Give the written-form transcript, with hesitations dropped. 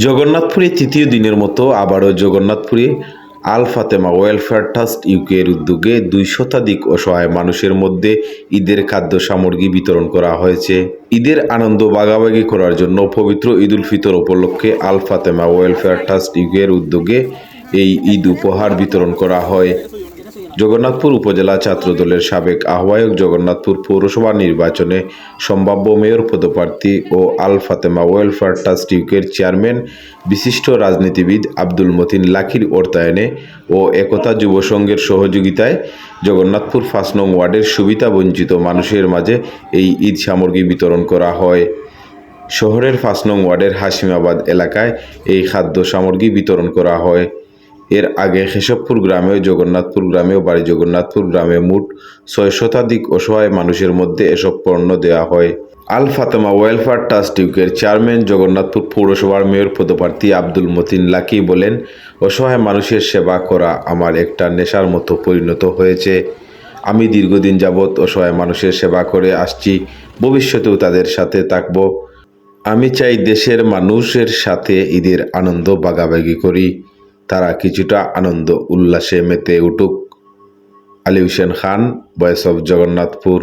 জগন্নাথপুরে তৃতীয় দিনের মতো আবারও জগন্নাথপুরে আল ফাতেমা ওয়েলফেয়ার ট্রাস্ট ইউকে এর উদ্যোগে ২০০ শতাধিক অসহায় মানুষের মধ্যে ঈদের খাদ্য সামগ্রী বিতরণ করা হয়েছে। ঈদের আনন্দ ভাগাভাগি করার জন্য পবিত্র ঈদ উল ফিতর উপলক্ষে আল ফাতেমা ওয়েলফেয়ার ট্রাস্ট ইউকে এর উদ্যোগে এই ঈদ উপহার বিতরণ করা হয়। জগন্নাথপুর উপজেলা ছাত্রদলের সাবেক আহ্বায়ক, জগন্নাথপুর পৌরসভা নির্বাচনে সম্ভাব্য মেয়র পদপ্রার্থী ও আল ফাতেমা ওয়েলফেয়ার ট্রাস্ট ইউকের চেয়ারম্যান বিশিষ্ট রাজনীতিবিদ আব্দুল মতিন লাকির অর্থায়নে ও একতা যুব সংঘের সহযোগিতায় জগন্নাথপুর ৫ নং ওয়ার্ডের সুবিধাবঞ্চিত মানুষের মাঝে এই ঈদ সামগ্রী বিতরণ করা হয়। শহরের ৫ নং ওয়ার্ডের হাশিমাবাদ এলাকায় এই খাদ্য সামগ্রী বিতরণ করা হয়। এর আগে কেশবপুর গ্রামেও, জগন্নাথপুর গ্রামেও, বাড়ি জগন্নাথপুর গ্রামে মোট ৬ শতাধিক অসহায় মানুষের মধ্যে এসব পণ্য দেওয়া হয়। আল ফাতেমা ওয়েলফেয়ার ট্রাস্ট ইউকের চেয়ারম্যান, জগন্নাথপুর পৌরসভার মেয়র পদপ্রার্থী আব্দুল মতিন লাকি বলেন, অসহায় মানুষের সেবা করা আমার একটা নেশার মতো পরিণত হয়েছে। আমি দীর্ঘদিন যাবৎ অসহায় মানুষের সেবা করে আসছি, ভবিষ্যতেও তাদের সাথে থাকব। আমি চাই দেশের মানুষের সাথে ঈদের আনন্দ ভাগাভাগি করি, তারা কিছুটা আনন্দ উল্লাসে মেতে উঠুক। Ali Hossain Khan, voice of Jagannathpur.